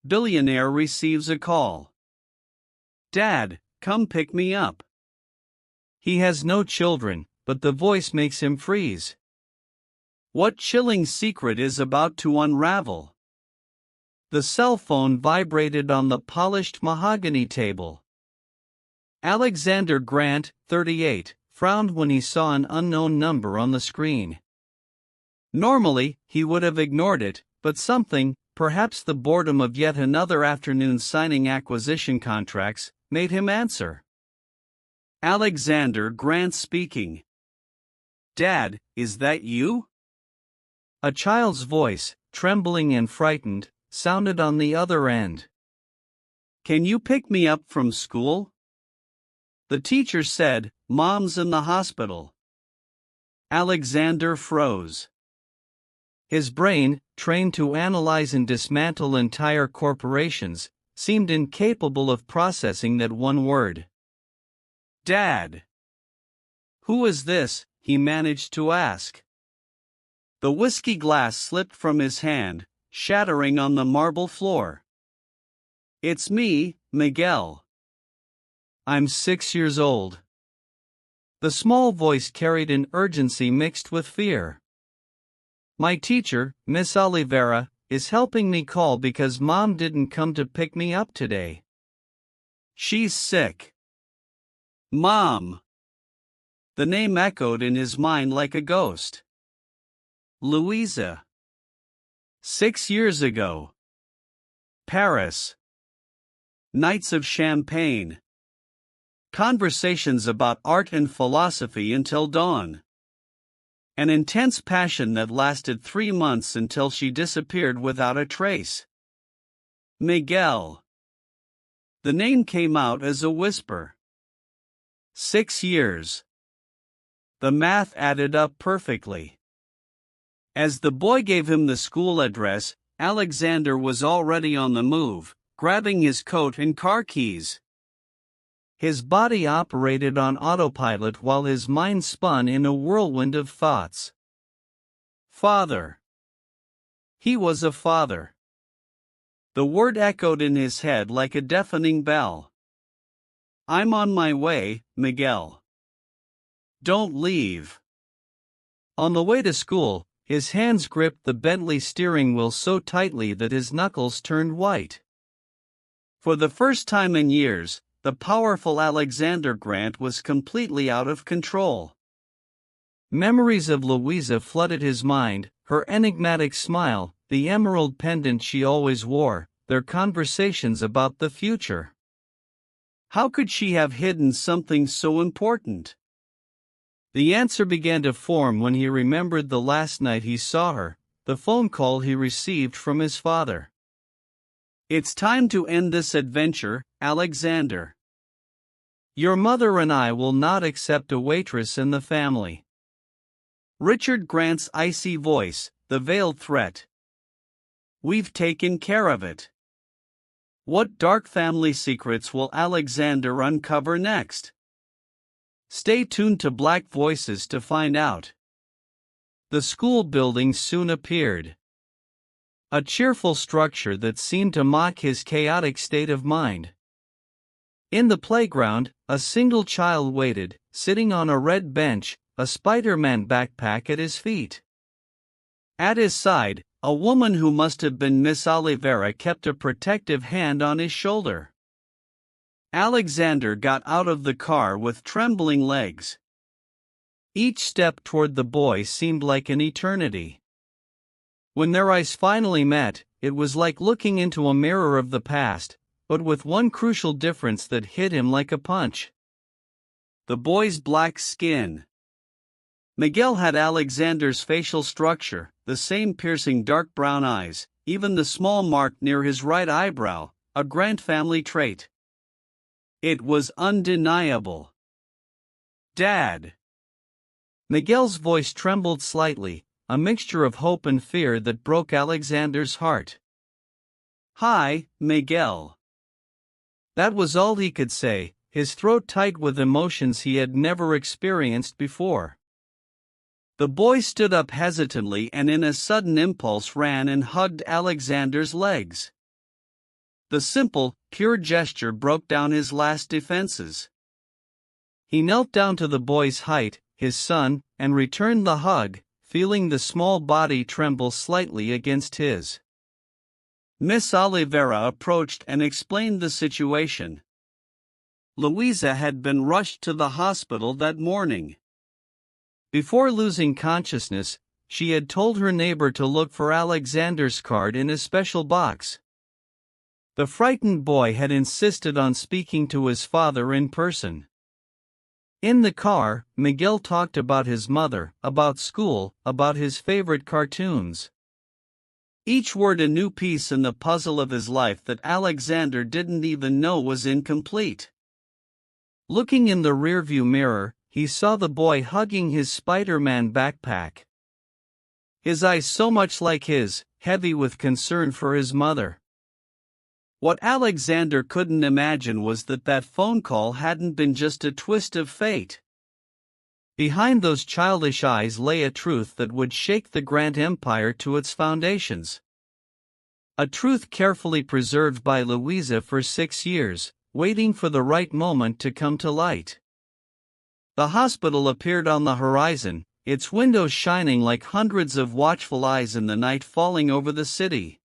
Billionaire receives a call. Dad, come pick me up. He has no children, but the voice makes him freeze. What chilling secret is about to unravel? The cell phone vibrated on the polished mahogany table. Alexander Grant, 38, frowned when he saw an unknown number on the screen. Normally, he would have ignored it, but something, perhaps the boredom of yet another afternoon signing acquisition contracts, made him answer. Alexander Grant speaking. Dad, is that you? A child's voice, trembling and frightened, sounded on the other end. Can you pick me up from school? The teacher said, Mom's in the hospital. Alexander froze. His brain, trained to analyze and dismantle entire corporations, seemed incapable of processing that one word. Dad. Who is this? He managed to ask. The whiskey glass slipped from his hand, shattering on the marble floor. It's me, Miguel. I'm 6 years old. The small voice carried an urgency mixed with fear. My teacher, Miss Oliveira, is helping me call because Mom didn't come to pick me up today. She's sick. Mom. The name echoed in his mind like a ghost. Louisa. 6 years ago. Paris. Nights of champagne. Conversations about art and philosophy until dawn. An intense passion that lasted 3 months until she disappeared without a trace. Miguel. The name came out as a whisper. 6 years. The math added up perfectly. As the boy gave him the school address, Alexander was already on the move, grabbing his coat and car keys. His body operated on autopilot while his mind spun in a whirlwind of thoughts. Father. He was a father. The word echoed in his head like a deafening bell. I'm on my way, Miguel. Don't leave. On the way to school, his hands gripped the Bentley steering wheel so tightly that his knuckles turned white. For the first time in years, the powerful Alexander Grant was completely out of control. Memories of Louisa flooded his mind, her enigmatic smile, the emerald pendant she always wore, their conversations about the future. How could she have hidden something so important? The answer began to form when he remembered the last night he saw her, the phone call he received from his father. It's time to end this adventure, Alexander. Your mother and I will not accept a waitress in the family. Richard Grant's icy voice, the veiled threat. We've taken care of it. What dark family secrets will Alexander uncover next? Stay tuned to Black Voices to find out. The school building soon appeared. A cheerful structure that seemed to mock his chaotic state of mind. In the playground, a single child waited, sitting on a red bench, a Spider-Man backpack at his feet. At his side, a woman who must have been Miss Oliveira kept a protective hand on his shoulder. Alexander got out of the car with trembling legs. Each step toward the boy seemed like an eternity. When their eyes finally met, it was like looking into a mirror of the past, but with one crucial difference that hit him like a punch. The boy's black skin. Miguel had Alexander's facial structure, the same piercing dark brown eyes, even the small mark near his right eyebrow, a Grant family trait. It was undeniable. Dad. Miguel's voice trembled slightly, a mixture of hope and fear that broke Alexander's heart. Hi, Miguel. That was all he could say, his throat tight with emotions he had never experienced before. The boy stood up hesitantly and in a sudden impulse ran and hugged Alexander's legs. The simple, pure gesture broke down his last defenses. He knelt down to the boy's height, his son, and returned the hug, feeling the small body tremble slightly against his. Miss Oliveira approached and explained the situation. Louisa had been rushed to the hospital that morning. Before losing consciousness, she had told her neighbor to look for Alexander's card in his special box. The frightened boy had insisted on speaking to his father in person. In the car, Miguel talked about his mother, about school, about his favorite cartoons. Each word a new piece in the puzzle of his life that Alexander didn't even know was incomplete. Looking in the rearview mirror, he saw the boy hugging his Spider-Man backpack. His eyes so much like his, heavy with concern for his mother. What Alexander couldn't imagine was that phone call hadn't been just a twist of fate. Behind those childish eyes lay a truth that would shake the Grant Empire to its foundations. A truth carefully preserved by Louisa for 6 years, waiting for the right moment to come to light. The hospital appeared on the horizon, its windows shining like hundreds of watchful eyes in the night falling over the city.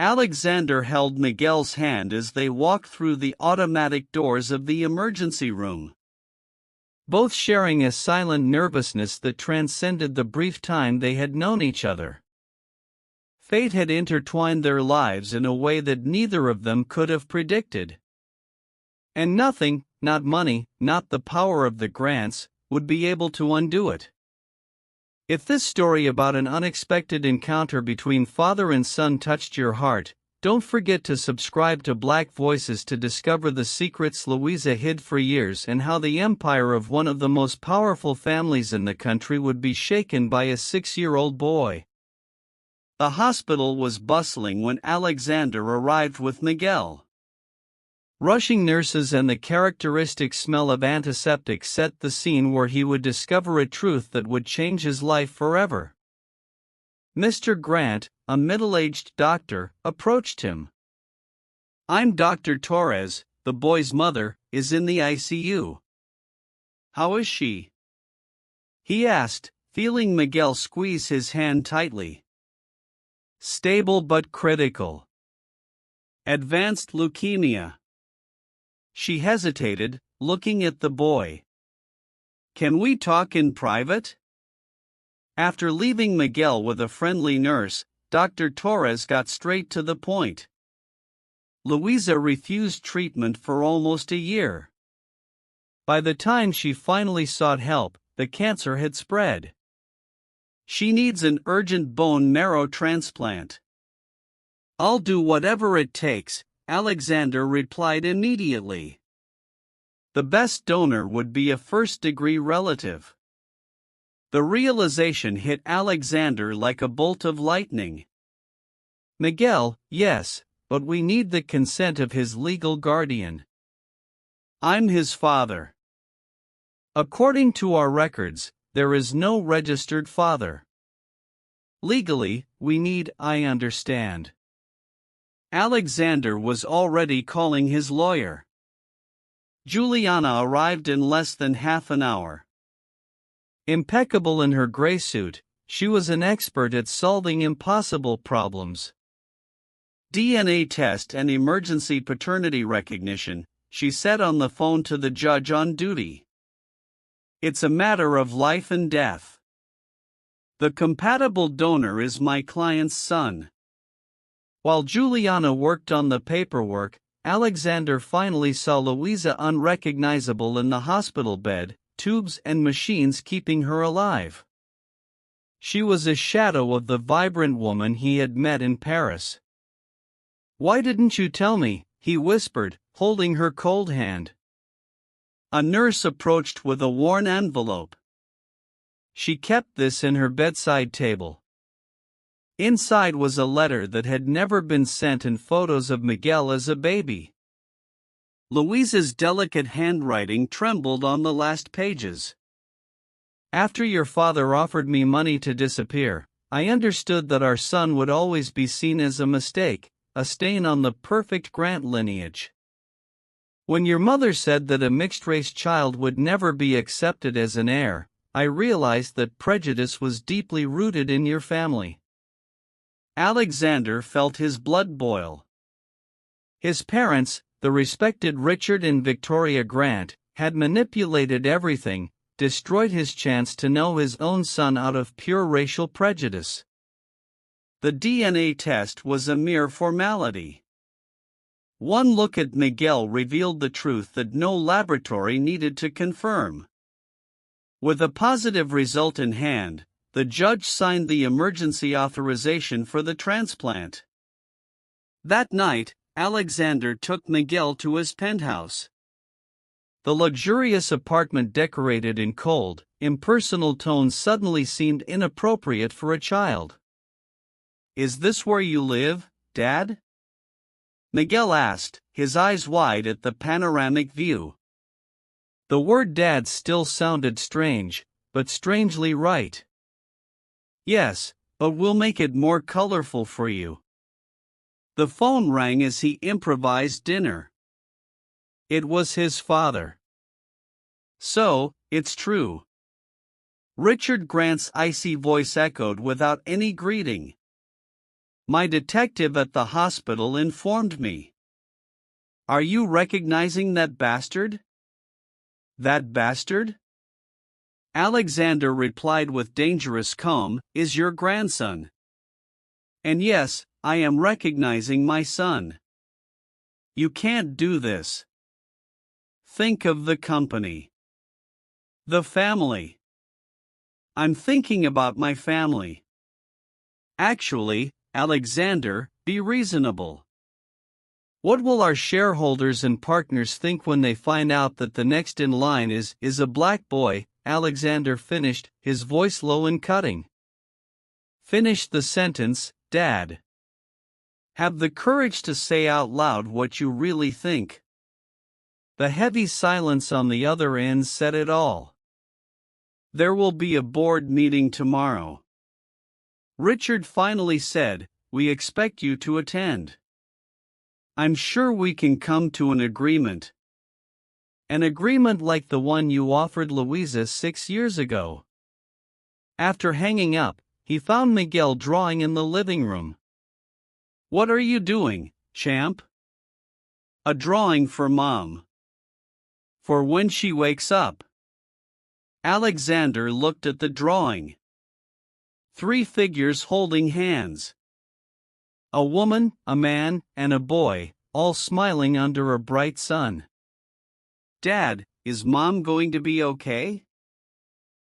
Alexander held Miguel's hand as they walked through the automatic doors of the emergency room. Both sharing a silent nervousness that transcended the brief time they had known each other. Fate had intertwined their lives in a way that neither of them could have predicted. And nothing, not money, not the power of the Grants, would be able to undo it. If this story about an unexpected encounter between father and son touched your heart, don't forget to subscribe to Black Voices to discover the secrets Louisa hid for years and how the empire of one of the most powerful families in the country would be shaken by a 6-year-old boy. The hospital was bustling when Alexander arrived with Miguel. Rushing nurses and the characteristic smell of antiseptic set the scene where he would discover a truth that would change his life forever. Mr. Grant, a middle-aged doctor, approached him. "I'm Dr. Torres, the boy's mother, is in the ICU. How is she?" he asked, feeling Miguel squeeze his hand tightly. "Stable but critical. Advanced leukemia." She hesitated, looking at the boy. "Can we talk in private?" After leaving Miguel with a friendly nurse, Dr. Torres got straight to the point. Louisa refused treatment for almost a year. By the time she finally sought help, the cancer had spread. "She needs an urgent bone marrow transplant." "I'll do whatever it takes," Alexander replied immediately. The best donor would be a first-degree relative. The realization hit Alexander like a bolt of lightning. "Miguel, yes, but we need the consent of his legal guardian." "I'm his father." "According to our records, there is no registered father." "Legally, we need, I understand." Alexander was already calling his lawyer. Juliana arrived in less than half an hour. Impeccable in her gray suit, she was an expert at solving impossible problems. DNA test and emergency paternity recognition, she said on the phone to the judge on duty. "It's a matter of life and death. The compatible donor is my client's son." While Juliana worked on the paperwork, Alexander finally saw Louisa unrecognizable in the hospital bed, tubes and machines keeping her alive. She was a shadow of the vibrant woman he had met in Paris. "Why didn't you tell me?" he whispered, holding her cold hand. A nurse approached with a worn envelope. She kept this in her bedside table. Inside was a letter that had never been sent and photos of Miguel as a baby. Louisa's delicate handwriting trembled on the last pages. "After your father offered me money to disappear, I understood that our son would always be seen as a mistake, a stain on the perfect Grant lineage. When your mother said that a mixed-race child would never be accepted as an heir, I realized that prejudice was deeply rooted in your family." Alexander felt his blood boil. His parents, the respected Richard and Victoria Grant, had manipulated everything, destroyed his chance to know his own son out of pure racial prejudice. The DNA test was a mere formality. One look at Miguel revealed the truth that no laboratory needed to confirm. With a positive result in hand, the judge signed the emergency authorization for the transplant. That night, Alexander took Miguel to his penthouse. The luxurious apartment decorated in cold, impersonal tones suddenly seemed inappropriate for a child. "Is this where you live, Dad?" Miguel asked, his eyes wide at the panoramic view. The word "dad" still sounded strange, but strangely right. "Yes, but we'll make it more colorful for you." The phone rang as he improvised dinner. It was his father. "So, it's true." Richard Grant's icy voice echoed without any greeting. "My detective at the hospital informed me." "Are you recognizing that bastard?" "That bastard?" Alexander replied with dangerous calm, "Is your grandson." "And yes, I am recognizing my son." "You can't do this. Think of the company. The family." "I'm thinking about my family." "Actually, Alexander, be reasonable. What will our shareholders and partners think when they find out that the next in line is a black boy?" Alexander finished, his voice low and cutting. "Finish the sentence, Dad. Have the courage to say out loud what you really think." The heavy silence on the other end said it all. "There will be a board meeting tomorrow." Richard finally said, "We expect you to attend. I'm sure we can come to an agreement." "An agreement like the one you offered Louisa 6 years ago." After hanging up, he found Miguel drawing in the living room. "What are you doing, champ?" "A drawing for Mom. For when she wakes up." Alexander looked at the drawing. 3 figures holding hands. A woman, a man, and a boy, all smiling under a bright sun. "Dad, is Mom going to be okay?"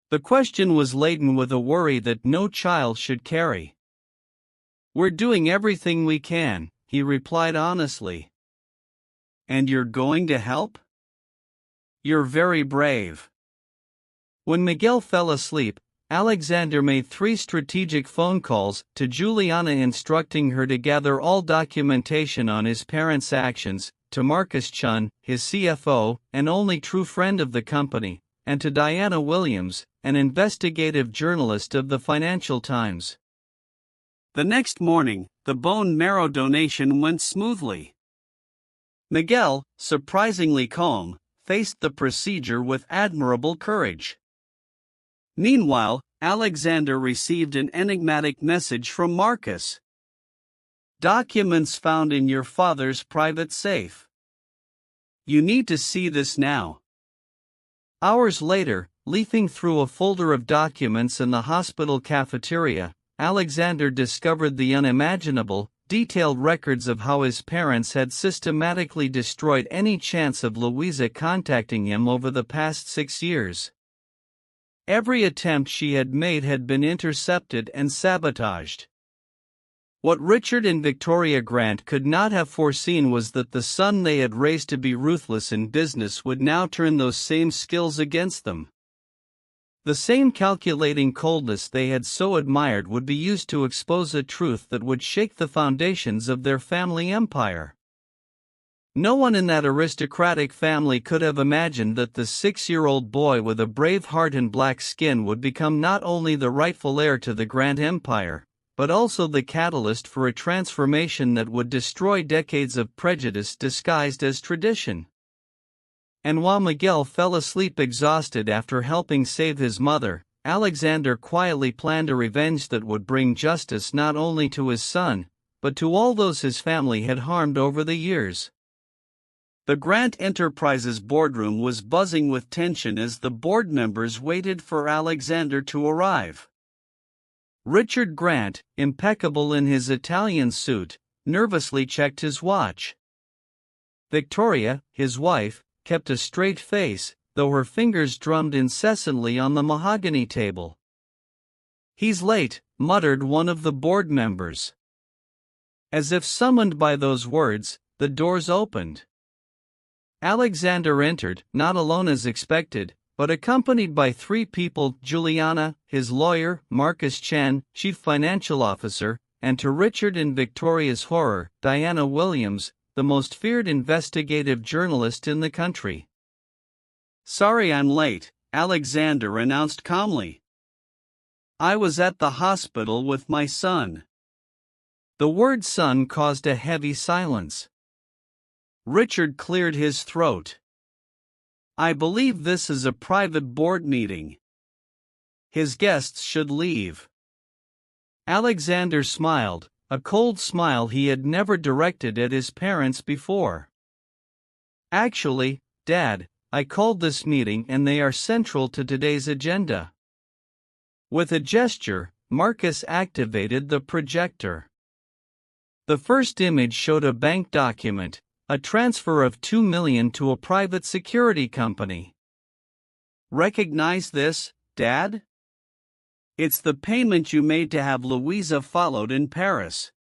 The question was laden with a worry that no child should carry. "We're doing everything we can," he replied honestly. "And you're going to help? You're very brave." When Miguel fell asleep, Alexander made 3 strategic phone calls to Juliana instructing her to gather all documentation on his parents' actions, to Marcus Chun, his CFO and only true friend of the company, and to Diana Williams, an investigative journalist of the Financial Times. The next morning, the bone marrow donation went smoothly. Miguel, surprisingly calm, faced the procedure with admirable courage. Meanwhile, Alexander received an enigmatic message from Marcus. "Documents found in your father's private safe. You need to see this now." Hours later, leafing through a folder of documents in the hospital cafeteria, Alexander discovered the unimaginable, detailed records of how his parents had systematically destroyed any chance of Louisa contacting him over the past 6 years. Every attempt she had made had been intercepted and sabotaged. What Richard and Victoria Grant could not have foreseen was that the son they had raised to be ruthless in business would now turn those same skills against them. The same calculating coldness they had so admired would be used to expose a truth that would shake the foundations of their family empire. No one in that aristocratic family could have imagined that the 6-year-old boy with a brave heart and black skin would become not only the rightful heir to the Grant Empire, but also the catalyst for a transformation that would destroy decades of prejudice disguised as tradition. And while Miguel fell asleep exhausted after helping save his mother, Alexander quietly planned a revenge that would bring justice not only to his son, but to all those his family had harmed over the years. The Grant Enterprises boardroom was buzzing with tension as the board members waited for Alexander to arrive. Richard Grant, impeccable in his Italian suit, nervously checked his watch. Victoria, his wife, kept a straight face, though her fingers drummed incessantly on the mahogany table. "He's late," muttered one of the board members. As if summoned by those words, the doors opened. Alexander entered, not alone as expected, but accompanied by three people: Juliana, his lawyer; Marcus Chen, chief financial officer; and to Richard and Victoria's horror, Diana Williams, the most feared investigative journalist in the country. "Sorry I'm late," Alexander announced calmly. "I was at the hospital with my son." The word son caused a heavy silence. Richard cleared his throat. "I believe this is a private board meeting. His guests should leave." Alexander smiled, a cold smile he had never directed at his parents before. "Actually, Dad, I called this meeting and they are central to today's agenda." With a gesture, Marcus activated the projector. The first image showed a bank document, a transfer of $2 million to a private security company. "Recognize this, Dad? It's the payment you made to have Louisa followed in Paris."